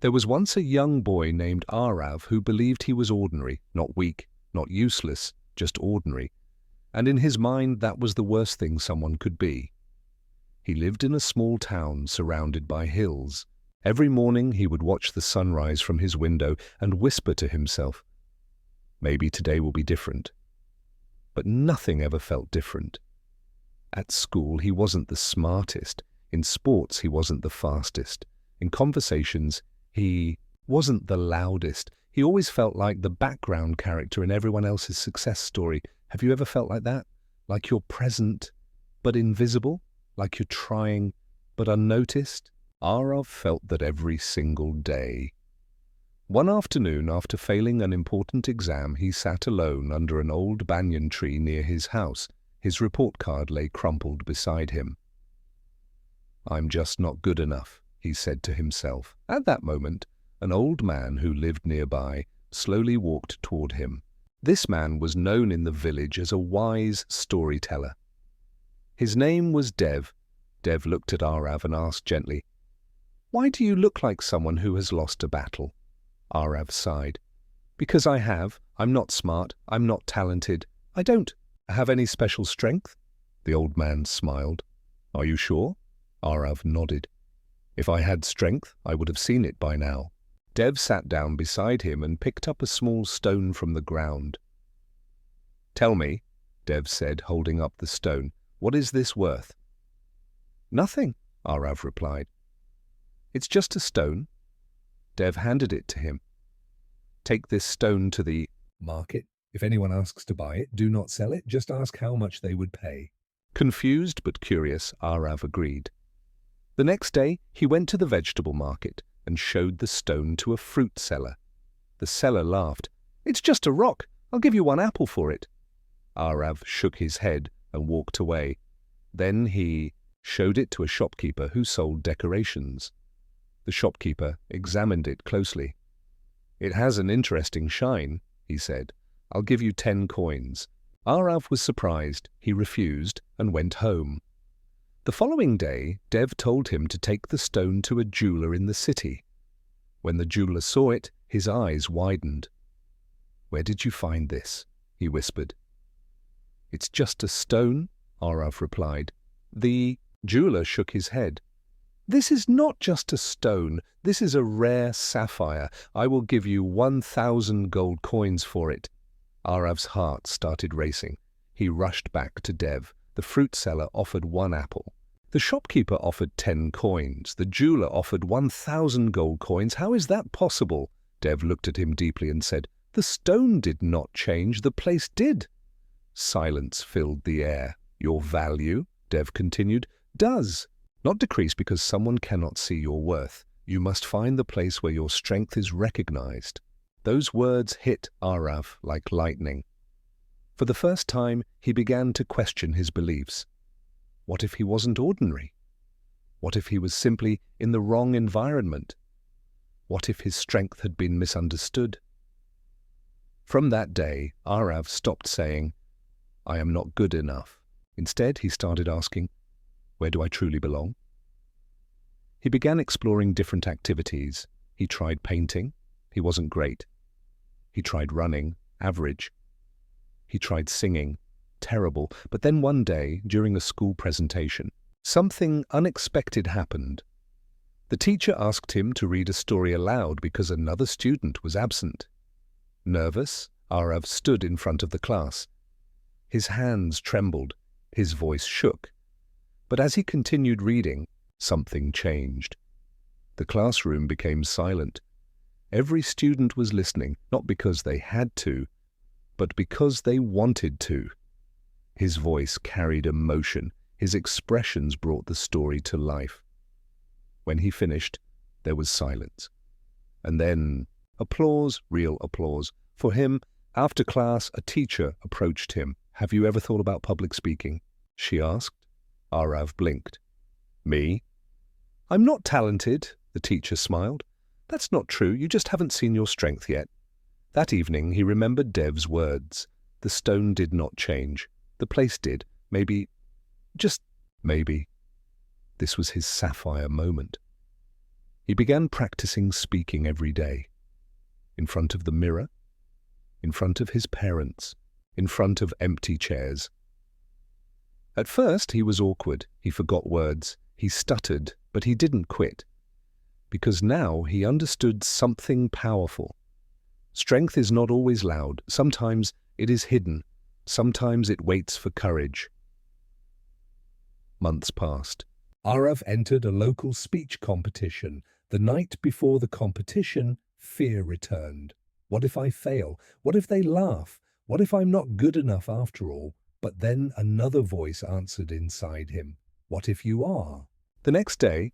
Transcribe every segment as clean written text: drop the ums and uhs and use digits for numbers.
There was once a young boy named Arav who believed he was ordinary, not weak, not useless, just ordinary, and in his mind that was the worst thing someone could be. He lived in a small town surrounded by hills. Every morning he would watch the sunrise from his window and whisper to himself, "Maybe today will be different." But nothing ever felt different. At school he wasn't the smartest, in sports he wasn't the fastest, in conversations he wasn't the loudest. He always felt like the background character in everyone else's success story. Have you ever felt like that? Like you're present but invisible? Like you're trying but unnoticed? Arav felt that every single day. One afternoon, after failing an important exam, he sat alone under an old banyan tree near his house. His report card lay crumpled beside him. "I'm just not good enough," he said to himself. At that moment, an old man who lived nearby slowly walked toward him. This man was known in the village as a wise storyteller. His name was Dev. Dev looked at Arav and asked gently, "Why do you look like someone who has lost a battle?" Arav sighed. "Because I have. I'm not smart. I'm not talented. I don't have any special strength." The old man smiled. "Are you sure?" Arav nodded. "If I had strength, I would have seen it by now." Dev sat down beside him and picked up a small stone from the ground. "Tell me," Dev said, holding up the stone, "what is this worth?" "Nothing," Arav replied. "It's just a stone." Dev handed it to him. "Take this stone to the market. If anyone asks to buy it, do not sell it. Just ask how much they would pay." Confused but curious, Arav agreed. The next day, he went to the vegetable market and showed the stone to a fruit seller. The seller laughed. "It's just a rock. I'll give you 1 apple for it." Arav shook his head and walked away. Then he showed it to a shopkeeper who sold decorations. The shopkeeper examined it closely. "It has an interesting shine," he said. "I'll give you 10 coins. Arav was surprised. He refused and went home. The following day, Dev told him to take the stone to a jeweler in the city. When the jeweler saw it, his eyes widened. "Where did you find this?" he whispered. "It's just a stone," Arav replied. The jeweler shook his head. "This is not just a stone. This is a rare sapphire. I will give you 1,000 gold coins for it." Arav's heart started racing. He rushed back to Dev. The fruit seller offered 1 apple. The shopkeeper offered 10 coins. The jeweler offered 1,000 gold coins. "How is that possible?" Dev looked at him deeply and said, "The stone did not change. The place did." Silence filled the air. "Your value," Dev continued, "does not decrease because someone cannot see your worth. You must find the place where your strength is recognized." Those words hit Arav like lightning. For the first time, he began to question his beliefs. What if he wasn't ordinary? What if he was simply in the wrong environment? What if his strength had been misunderstood? From that day, Arav stopped saying, "I am not good enough." Instead, he started asking, "Where do I truly belong?" He began exploring different activities. He tried painting. He wasn't great. He tried running. Average. He tried singing. Terrible. But then one day, during a school presentation, something unexpected happened. The teacher asked him to read a story aloud because another student was absent. Nervous, Arav stood in front of the class. His hands trembled. His voice shook. But as he continued reading, something changed. The classroom became silent. Every student was listening, not because they had to, but because they wanted to. His voice carried emotion. His expressions brought the story to life. When he finished, there was silence. And then applause, real applause. For him, after class, a teacher approached him. "Have you ever thought about public speaking?" she asked. Arav blinked. "Me?" "I'm not talented," the teacher smiled. "That's not true. You just haven't seen your strength yet." That evening, he remembered Dev's words. The stone did not change. The place did. Maybe, just maybe, this was his sapphire moment. He began practicing speaking every day, in front of the mirror, in front of his parents, in front of empty chairs. At first, he was awkward, he forgot words, he stuttered, but he didn't quit, because now he understood something powerful. Strength is not always loud. Sometimes it is hidden. Sometimes it waits for courage. Months passed. Arav entered a local speech competition. The night before the competition, fear returned. What if I fail? What if they laugh? What if I'm not good enough after all? But then another voice answered inside him. What if you are? The next day,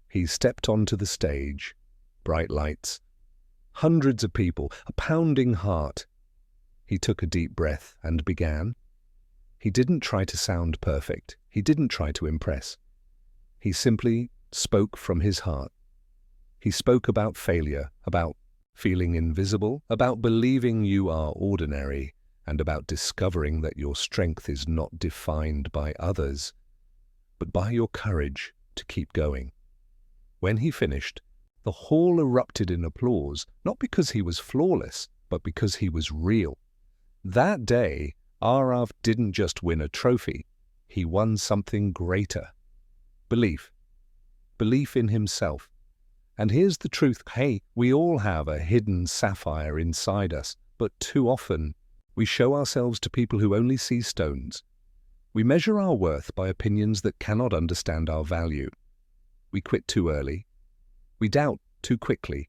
he stepped onto the stage. Bright lights, hundreds of people, a pounding heart. He took a deep breath and began. He didn't try to sound perfect. He didn't try to impress. He simply spoke from his heart. He spoke about failure, about feeling invisible, about believing you are ordinary, and about discovering that your strength is not defined by others, but by your courage to keep going. When he finished, the hall erupted in applause, not because he was flawless, but because he was real. That day, Arav didn't just win a trophy, he won something greater. Belief. Belief in himself. And here's the truth. Hey, we all have a hidden sapphire inside us, but too often we show ourselves to people who only see stones. We measure our worth by opinions that cannot understand our value. We quit too early. We doubt too quickly.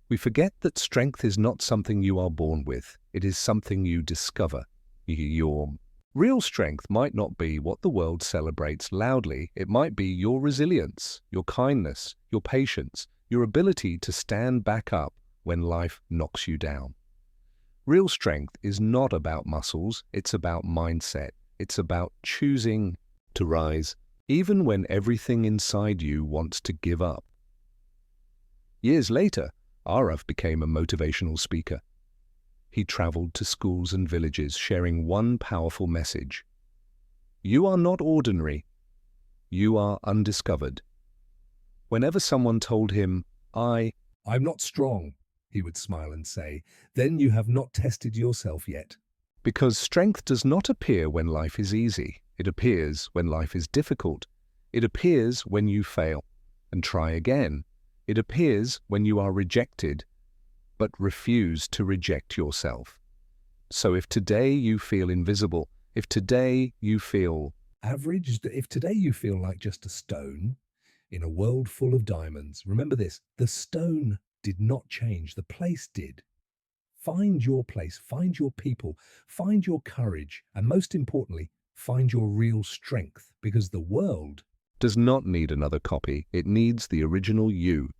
We forget that strength is not something you are born with. It is something you discover. Your real strength might not be what the world celebrates loudly. It might be your resilience, your kindness, your patience, your ability to stand back up when life knocks you down. Real strength is not about muscles. It's about mindset. It's about choosing to rise, even when everything inside you wants to give up. Years later, Arav became a motivational speaker. He traveled to schools and villages sharing one powerful message. You are not ordinary. You are undiscovered. Whenever someone told him, I'm not strong, he would smile and say, then you have not tested yourself yet. Because strength does not appear when life is easy. It appears when life is difficult. It appears when you fail and try again. It appears when you are rejected, but refuse to reject yourself. So if today you feel invisible, if today you feel average, if today you feel like just a stone in a world full of diamonds, remember this, the stone did not change, the place did. Find your place, find your people, find your courage, and most importantly, find your real strength, because the world does not need another copy. It needs the original you.